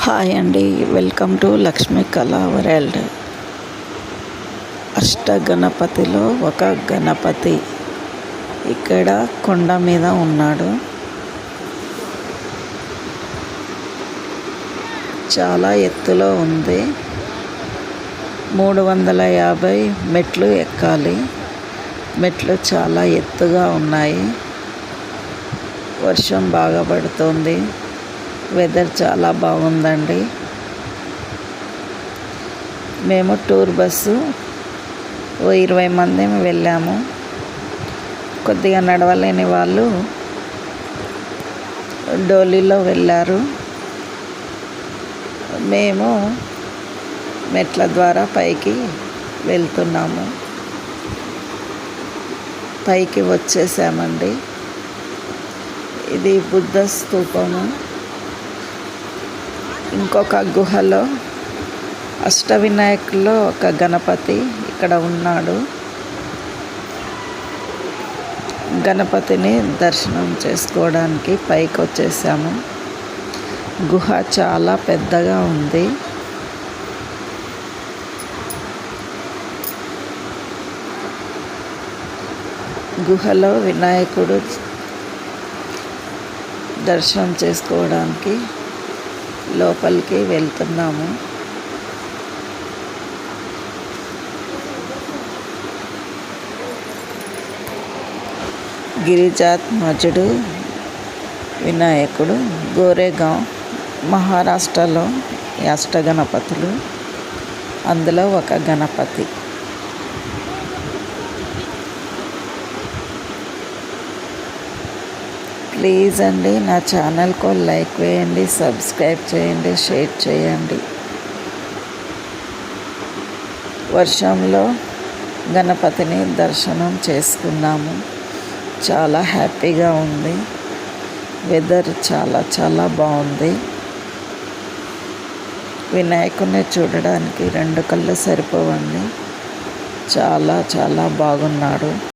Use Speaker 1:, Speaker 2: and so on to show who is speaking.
Speaker 1: Hi అండి, welcome to Lakshmi కళా world. అష్టగణపతిలో ఒక గణపతి ఇక్కడ కొండ మీద ఉన్నాడు. చాలా ఎత్తులో ఉంది. 350 మెట్లు ఎక్కాలి. మెట్లు చాలా ఎత్తుగా ఉన్నాయి. వర్షం బాగా పడుతుంది. వెదర్ చాలా బాగుందండి. మేము టూర్ బస్సు 20 మంది వెళ్ళాము. కొద్దిగా నడవలేని వాళ్ళు డోలీలో వెళ్ళారు. మేము మెట్ల ద్వారా పైకి వెళ్తున్నాము. పైకి వచ్చేసామండి. ఇది బుద్ధ స్తూపము. ఇంకొక గుహలో అష్టవినాయకుల్లో ఒక గణపతి ఇక్కడ ఉన్నాడు. గణపతిని దర్శనం చేసుకోవడానికి పైకి వచ్చేసాము. గుహ చాలా పెద్దగా ఉంది. గుహలో వినాయకుడు దర్శనం చేసుకోవడానికి లోపలికి వెళ్తున్నాము. గిరిజాత్మజుడు వినాయకుడు గోరేగాం మహారాష్ట్రలో అష్టగణపతులు, అందులో ఒక గణపతి. ప్లీజ్ అండి, నా ఛానల్కు లైక్ వేయండి, సబ్స్క్రైబ్ చేయండి, షేర్ చేయండి. వర్షంలో గణపతిని దర్శనం చేసుకున్నాము. చాలా హ్యాపీగా ఉంది. వెదర్ చాలా చాలా బాగుంది. వినాయకుడిని చూడడానికి 2 కళ్ళు సరిపోవండి. చాలా చాలా బాగున్నాడు.